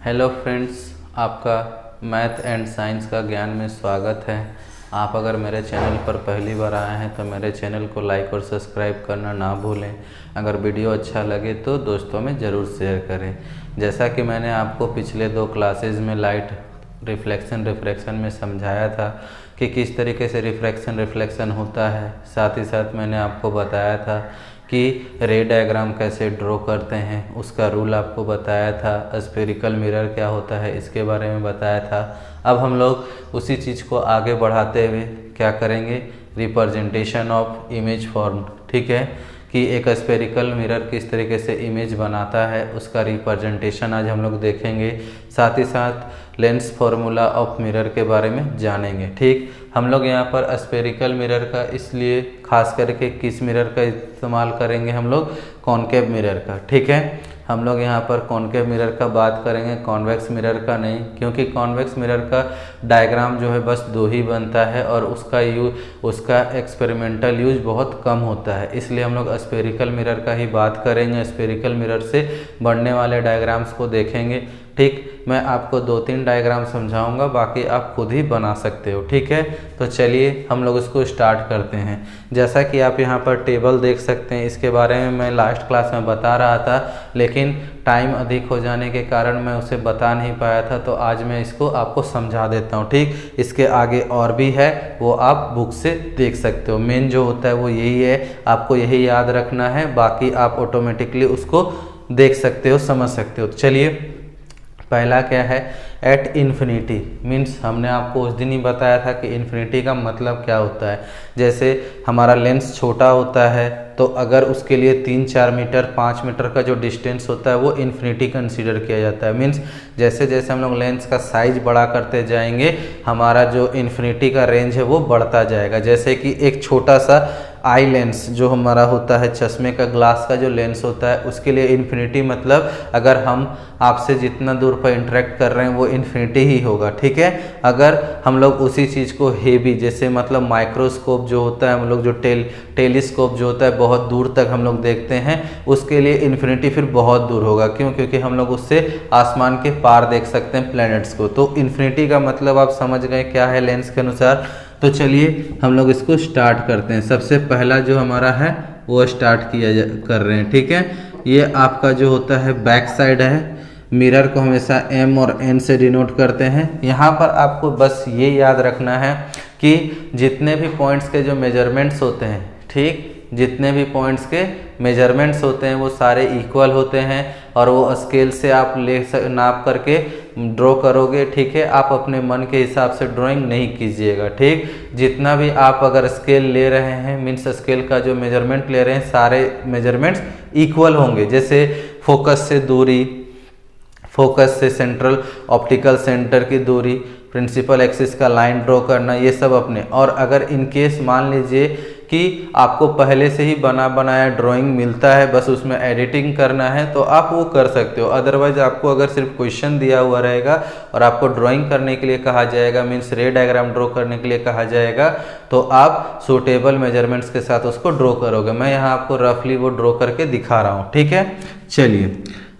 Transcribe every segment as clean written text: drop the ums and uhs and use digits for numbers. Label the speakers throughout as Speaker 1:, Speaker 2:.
Speaker 1: Hello friends, आपका math and science का ज्ञान में स्वागत है। आप अगर मेरे चैनल पर पहली बार आए हैं तो मेरे चैनल को लाइक और सब्सक्राइब करना ना भूलें। अगर वीडियो अच्छा लगे तो दोस्तों में ज़रूर शेयर करें। जैसा कि मैंने आपको पिछले 2 क्लासेस में लाइट रिफ्लेक्शन में समझाया था कि किस तरीके से रिफ्लेक्शन होता है, साथ ही साथ मैंने आपको बताया था कि रे डायग्राम कैसे ड्रॉ करते हैं, उसका रूल आपको बताया था। स्फेरिकल मिरर क्या होता है इसके बारे में बताया था। अब हम लोग उसी चीज़ को आगे बढ़ाते हुए क्या करेंगे, रिप्रेजेंटेशन ऑफ इमेज फॉर्म। ठीक है कि एक स्फेरिकल मिरर किस तरीके से इमेज बनाता है उसका रिप्रेजेंटेशन आज हम लोग देखेंगे। साथ ही साथ लेंस फॉर्मूला ऑफ मिरर के बारे में जानेंगे। ठीक, हम लोग यहाँ पर स्फेरिकल मिरर का इसलिए खास करके किस मिरर का इस्तेमाल करेंगे, हम लोग कॉनकेव मिरर का। ठीक है, हम लोग यहाँ पर कॉनकेव मिरर का बात करेंगे, कॉन्वेक्स मिरर का नहीं, क्योंकि कॉन्वेक्स मिरर का डायग्राम जो है बस 2 ही बनता है और उसका एक्सपेरिमेंटल यूज बहुत कम होता है, इसलिए हम लोग स्फेरिकल मिरर का ही बात करेंगे। स्फेरिकल मिरर से बनने वाले डायग्राम्स को देखेंगे। ठीक, मैं आपको 2-3 डायग्राम समझाऊंगा, बाकी आप खुद ही बना सकते हो। ठीक है, तो चलिए हम लोग इसको स्टार्ट करते हैं। जैसा कि आप यहाँ पर टेबल देख सकते हैं, इसके बारे में मैं लास्ट क्लास में बता रहा था, लेकिन टाइम अधिक हो जाने के कारण मैं उसे बता नहीं पाया था, तो आज मैं इसको आपको समझा देता हूँ। ठीक, इसके आगे और भी है, वो आप बुक से देख सकते हो। मेन जो होता है वो यही है, आपको यही याद रखना है, बाकी आप ऑटोमेटिकली उसको देख सकते हो, समझ सकते हो। चलिए, पहला क्या है, एट इन्फिनिटी मीन्स हमने आपको उस दिन ही बताया था कि इन्फिनिटी का मतलब क्या होता है। जैसे हमारा लेंस छोटा होता है तो अगर उसके लिए 3-4 मीटर 5 मीटर का जो डिस्टेंस होता है वो इन्फिनिटी कंसीडर किया जाता है। मीन्स जैसे जैसे हम लोग लेंस का साइज बड़ा करते जाएंगे, हमारा जो इन्फिनिटी का रेंज है वो बढ़ता जाएगा। जैसे कि एक छोटा सा आई लेंस जो हमारा होता है, चश्मे का ग्लास का जो लेंस होता है, उसके लिए इन्फिनिटी मतलब अगर हम आपसे जितना दूर पर इंटरेक्ट कर रहे हैं वो इन्फिनिटी ही होगा। ठीक है, अगर हम लोग उसी चीज़ को हेवी जैसे मतलब माइक्रोस्कोप जो होता है, हम लोग जो टेलीस्कोप जो होता है बहुत दूर तक हम लोग देखते हैं, उसके लिए इन्फिनिटी फिर बहुत दूर होगा। क्यों? क्योंकि हम लोग उससे आसमान के पार देख सकते हैं प्लैनेट्स को। तो इन्फिनिटी का मतलब आप समझ गए क्या है लेंस के अनुसार। तो चलिए हम लोग इसको स्टार्ट करते हैं। सबसे पहला जो हमारा है वो स्टार्ट कर रहे हैं। ठीक है, ये आपका जो होता है बैक साइड है। मिरर को हमेशा M और N से डिनोट करते हैं। यहाँ पर आपको बस ये याद रखना है कि जितने भी पॉइंट्स के जो मेजरमेंट्स होते हैं, ठीक, जितने भी पॉइंट्स के मेजरमेंट्स होते हैं वो सारे इक्वल होते हैं और वो स्केल से आप नाप करके ड्रॉ करोगे। ठीक है, आप अपने मन के हिसाब से ड्राइंग नहीं कीजिएगा। ठीक, जितना भी आप अगर स्केल ले रहे हैं, मीन्स स्केल का जो मेजरमेंट ले रहे हैं, सारे मेजरमेंट्स इक्वल होंगे। जैसे फोकस से दूरी, फोकस से सेंट्रल ऑप्टिकल सेंटर की दूरी, प्रिंसिपल एक्सिस का लाइन ड्रॉ करना, ये सब अपने। और अगर इन केस मान लीजिए कि आपको पहले से ही बना बनाया ड्राइंग मिलता है, बस उसमें एडिटिंग करना है, तो आप वो कर सकते हो। अदरवाइज आपको अगर सिर्फ क्वेश्चन दिया हुआ रहेगा और आपको ड्राइंग करने के लिए कहा जाएगा, मीन्स रे डायग्राम ड्रॉ करने के लिए कहा जाएगा, तो आप सूटेबल मेजरमेंट्स के साथ उसको ड्रॉ करोगे। मैं यहाँ आपको रफली वो ड्रॉ करके दिखा रहा हूँ। ठीक है, चलिए,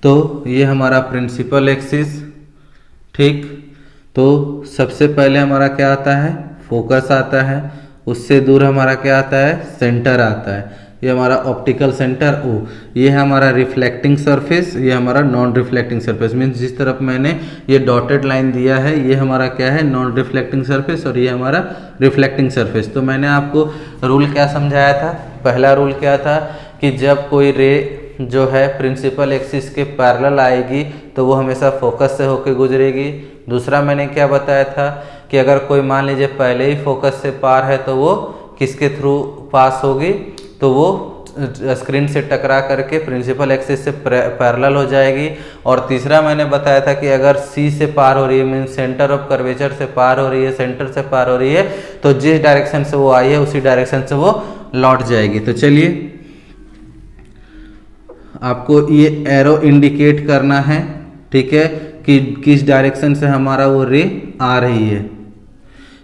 Speaker 1: तो ये हमारा प्रिंसिपल एक्सिस। ठीक, तो सबसे पहले हमारा क्या आता है, फोकस आता है। उससे दूर हमारा क्या आता है, सेंटर आता है। ये हमारा ऑप्टिकल सेंटर O। ये है हमारा रिफ्लेक्टिंग सरफेस, ये हमारा नॉन रिफ्लेक्टिंग सरफेस। मीन्स जिस तरफ मैंने ये डॉटेड लाइन दिया है ये हमारा क्या है, नॉन रिफ्लेक्टिंग सरफेस, और ये हमारा रिफ्लेक्टिंग सरफेस। तो मैंने आपको रूल क्या समझाया था, पहला रूल क्या था कि जब कोई रे जो है प्रिंसिपल एक्सिस के पैरेलल आएगी तो वो हमेशा फोकस से होकर गुजरेगी। दूसरा मैंने क्या बताया था कि अगर कोई मान लीजिए पहले ही फोकस से पार है तो वो किसके थ्रू पास होगी, तो वो स्क्रीन से टकरा करके प्रिंसिपल एक्सिस से पैरेलल हो जाएगी। और तीसरा मैंने बताया था कि अगर C से पार हो रही है, मीन सेंटर ऑफ कर्वेचर से पार हो रही है, सेंटर से पार हो रही है, तो जिस डायरेक्शन से वो आई है उसी डायरेक्शन से वो लौट जाएगी। तो चलिए, आपको ये एरो इंडिकेट करना है, ठीक है, कि किस डायरेक्शन से हमारा वो रे आ रही है।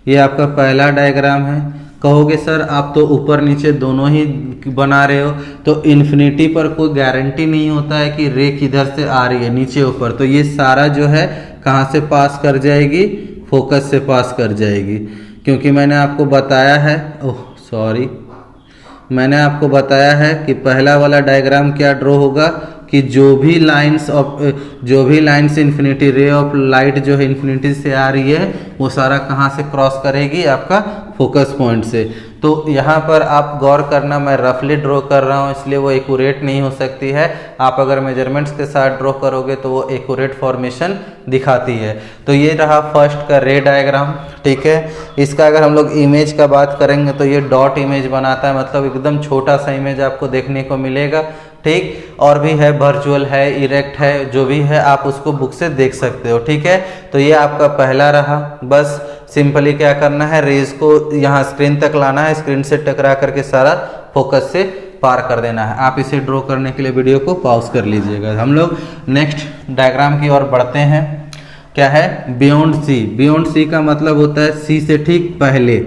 Speaker 1: ये आपका पहला डायग्राम है। कहोगे सर आप तो ऊपर नीचे दोनों ही बना रहे हो, तो इन्फिनिटी पर कोई गारंटी नहीं होता है कि रे किधर से आ रही है, नीचे ऊपर। तो ये सारा जो है कहाँ से पास कर जाएगी, फोकस से पास कर जाएगी, क्योंकि मैंने आपको बताया है, मैंने आपको बताया है कि पहला वाला डायग्राम क्या ड्रॉ होगा कि जो भी lines infinity ray of light जो है इन्फिनिटी से आ रही है वो सारा कहाँ से क्रॉस करेगी, आपका फोकस पॉइंट से। तो यहाँ पर आप गौर करना, मैं रफली ड्रॉ कर रहा हूँ इसलिए वो एक्यूरेट नहीं हो सकती है। आप अगर मेजरमेंट्स के साथ ड्रॉ करोगे तो वो एक्यूरेट फॉर्मेशन दिखाती है। तो ये रहा फर्स्ट का रे डायग्राम, ठीक है। इसका अगर हम लोग इमेज का बात करेंगे तो ये डॉट इमेज बनाता है, मतलब एकदम छोटा सा इमेज आपको देखने को मिलेगा, ठीक। और भी है, वर्चुअल है, इरेक्ट है, जो भी है आप उसको बुक से देख सकते हो, ठीक है। तो ये आपका पहला रहा। बस सिंपली क्या करना है, रेज को यहाँ स्क्रीन तक लाना है, स्क्रीन से टकरा करके सारा फोकस से पार कर देना है। आप इसे ड्रॉ करने के लिए वीडियो को पॉज कर लीजिएगा। हम लोग नेक्स्ट डायग्राम की ओर बढ़ते हैं। क्या है, बियॉन्ड सी। बियॉन्ड सी का मतलब होता है सी से ठीक पहले,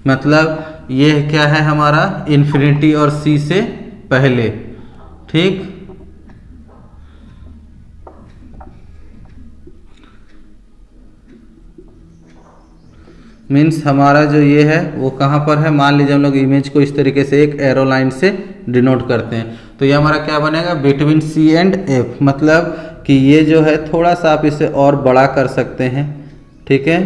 Speaker 1: मतलब ये क्या है हमारा इन्फिनिटी और सी से पहले, ठीक। मीन्स हमारा जो ये है वो कहाँ पर है, मान लीजिए हम लोग इमेज को इस तरीके से एक एरो लाइन से डिनोट करते हैं, तो ये हमारा क्या बनेगा, बिटवीन सी एंड एफ, मतलब कि ये जो है थोड़ा सा आप इसे और बड़ा कर सकते हैं, ठीक है।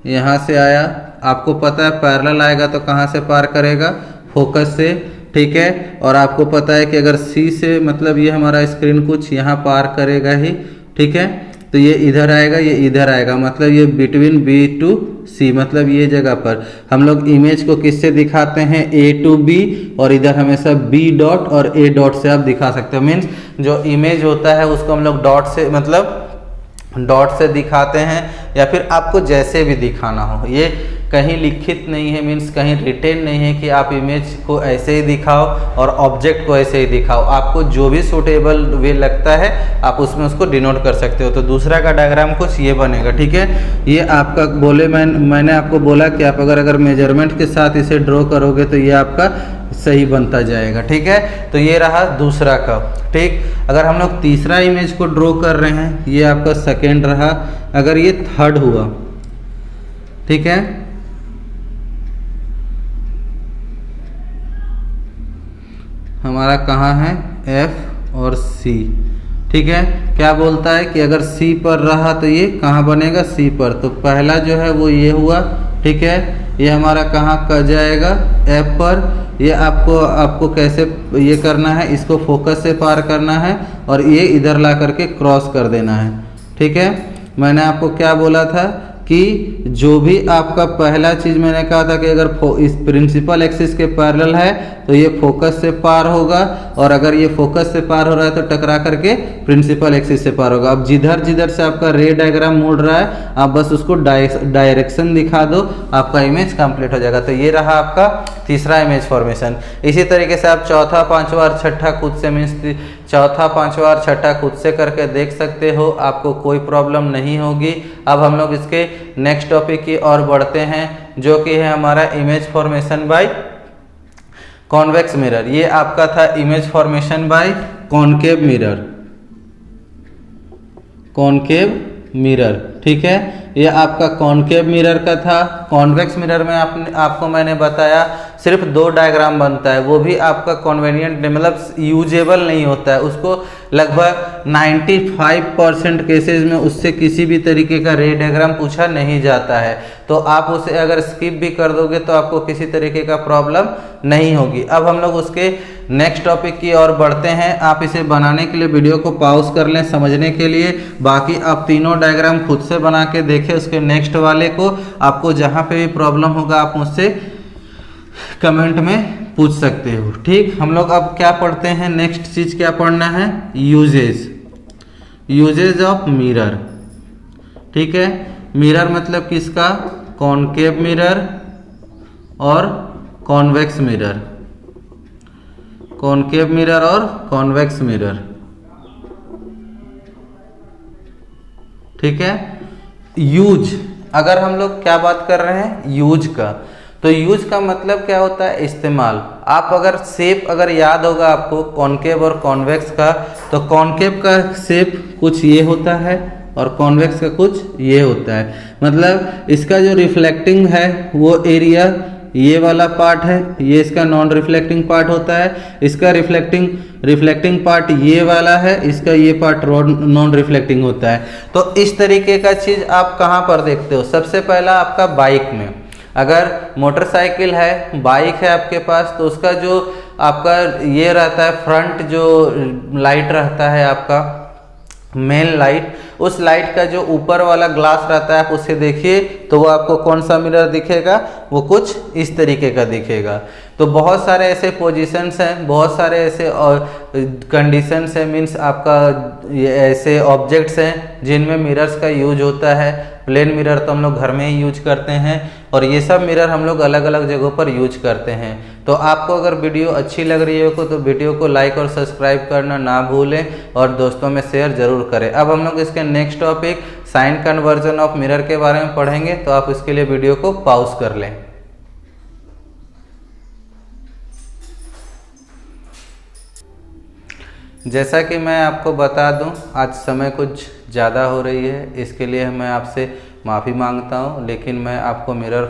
Speaker 1: यहाँ से आया, आपको पता है पैरेलल आएगा तो कहाँ से पार करेगा, फोकस से, ठीक है। और आपको पता है कि अगर सी से, मतलब ये हमारा स्क्रीन कुछ यहाँ पार करेगा ही, ठीक है। तो ये इधर आएगा, ये इधर आएगा, मतलब ये बिटवीन बी टू सी, मतलब ये जगह पर हम लोग इमेज को किससे दिखाते हैं, ए टू बी, और इधर हमेशा बी डॉट और ए डॉट से आप दिखा सकते हो। मीन्स जो इमेज होता है उसको हम लोग डॉट से, मतलब डॉट से दिखाते हैं, या फिर आपको जैसे भी दिखाना हो। ये कहीं लिखित नहीं है, मीन्स कहीं रिटेन नहीं है कि आप इमेज को ऐसे ही दिखाओ और ऑब्जेक्ट को ऐसे ही दिखाओ। आपको जो भी सूटेबल वे लगता है आप उसमें उसको डिनोट कर सकते हो। तो दूसरा का डायग्राम कुछ ये बनेगा, ठीक है। ये आपका मैंने आपको बोला कि आप अगर मेजरमेंट के साथ इसे ड्रॉ करोगे तो ये आपका सही बनता जाएगा, ठीक है। तो ये रहा दूसरा का, ठीक। अगर हम लोग तीसरा इमेज को ड्रॉ कर रहे हैं, ये आपका सेकेंड रहा, अगर ये थर्ड हुआ, ठीक है, हमारा कहाँ है, F और C, ठीक है। क्या बोलता है कि अगर C पर रहा तो ये कहाँ बनेगा, C पर। तो पहला जो है वो ये हुआ, ठीक है। ये हमारा कहाँ कर जाएगा, F पर। ये आपको कैसे ये करना है, इसको फोकस से पार करना है और ये इधर ला करके क्रॉस कर देना है, ठीक है। मैंने आपको क्या बोला था कि जो भी आपका पहला चीज मैंने कहा था कि अगर इस प्रिंसिपल एक्सिस के पैरेलल है तो ये फोकस से पार होगा, और अगर ये फोकस से पार हो रहा है तो टकरा करके प्रिंसिपल एक्सिस से पार होगा। अब जिधर से आपका रे डायग्राम मुड़ रहा है आप बस उसको डायरेक्शन दिखा दो, आपका इमेज कंप्लीट हो जाएगा। तो ये रहा आपका तीसरा इमेज फॉर्मेशन। इसी तरीके से आप चौथा, पांचवा और छठा खुद से, मीन्स चौथा, पांचवा और छठा खुद से करके देख सकते हो, आपको कोई प्रॉब्लम नहीं होगी। अब हम लोग इसके नेक्स्ट टॉपिक की ओर बढ़ते हैं, जो कि है हमारा image formation by convex mirror. ये आपका था image formation by concave mirror, concave mirror, ठीक है। ये आपका कॉनकेव मिरर का था। कॉन्वेक्स मिरर में आपको मैंने बताया सिर्फ 2 डायग्राम बनता है, वो भी आपका कन्वीनियंट, मतलब यूजेबल नहीं होता है। उसको लगभग 95% केसेस में उससे किसी भी तरीके का रे डायग्राम पूछा नहीं जाता है। तो आप उसे अगर स्किप भी कर दोगे तो आपको किसी तरीके का प्रॉब्लम नहीं होगी। अब हम लोग उसके नेक्स्ट टॉपिक की ओर बढ़ते हैं। आप इसे बनाने के लिए वीडियो को पॉज कर लें समझने के लिए, बाकी आप तीनों डायग्राम खुद से बना के देखें। उसके नेक्स्ट वाले को आपको जहाँ पे भी प्रॉब्लम होगा आप मुझसे कमेंट में पूछ सकते हो, ठीक। हम लोग अब क्या पढ़ते हैं, नेक्स्ट चीज क्या पढ़ना है, यूजेज ऑफ मिरर, ठीक है। मिरर मतलब किसका, कॉनकेव मिरर और कॉन्वेक्स मिरर, कॉनकेव मिरर और कॉन्वेक्स मिरर, ठीक है। यूज, अगर हम लोग क्या बात कर रहे हैं यूज का, तो यूज का मतलब क्या होता है, इस्तेमाल। आप अगर शेप अगर याद होगा आपको कॉनकेव और कॉन्वेक्स का, तो कॉनकेव का शेप कुछ ये होता है और कॉन्वेक्स का कुछ ये होता है। मतलब इसका जो रिफ्लेक्टिंग है वो एरिया ये वाला पार्ट है, ये इसका नॉन रिफ्लेक्टिंग पार्ट होता है। इसका रिफ्लेक्टिंग पार्ट ये वाला है, इसका ये पार्ट नॉन रिफ्लेक्टिंग होता है। तो इस तरीके का चीज़ आप कहाँ पर देखते हो, सबसे पहला आपका बाइक में। अगर मोटरसाइकिल है, बाइक है आपके पास, तो उसका जो आपका ये रहता है फ्रंट जो लाइट रहता है आपका मेन लाइट, उस लाइट का जो ऊपर वाला ग्लास रहता है आप उसे देखिए तो वो आपको कौन सा मिरर दिखेगा, वो कुछ इस तरीके का दिखेगा। तो बहुत सारे ऐसे पोजीशंस हैं, बहुत सारे ऐसे कंडीशंस हैं, मीन्स आपका ये ऐसे ऑब्जेक्ट्स हैं जिनमें मिरर्स का यूज होता है। प्लेन मिरर तो हम लोग घर में ही यूज करते हैं और ये सब मिरर हम लोग अलग अलग जगहों पर यूज करते हैं। तो आपको अगर वीडियो अच्छी लग रही हो तो वीडियो को लाइक और सब्सक्राइब करना ना भूलें और दोस्तों में शेयर जरूर करें। अब हम लोग इसके next topic sign conversion of mirror के बारे में पढ़ेंगे, तो आप इसके लिए वीडियो को पॉज कर लें। जैसा कि मैं आपको बता दूं, आज समय कुछ ज़्यादा हो रही है, इसके लिए मैं आपसे माफ़ी मांगता हूं, लेकिन मैं आपको मिरर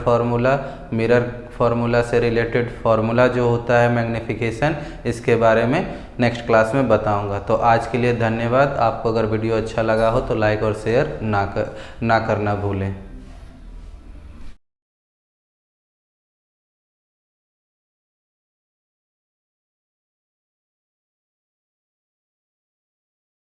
Speaker 1: फार्मूला से रिलेटेड फार्मूला जो होता है मैग्नीफिकेशन, इसके बारे में नेक्स्ट क्लास में बताऊंगा। तो आज के लिए धन्यवाद। आपको अगर वीडियो अच्छा लगा हो तो लाइक और शेयर ना करना भूलें।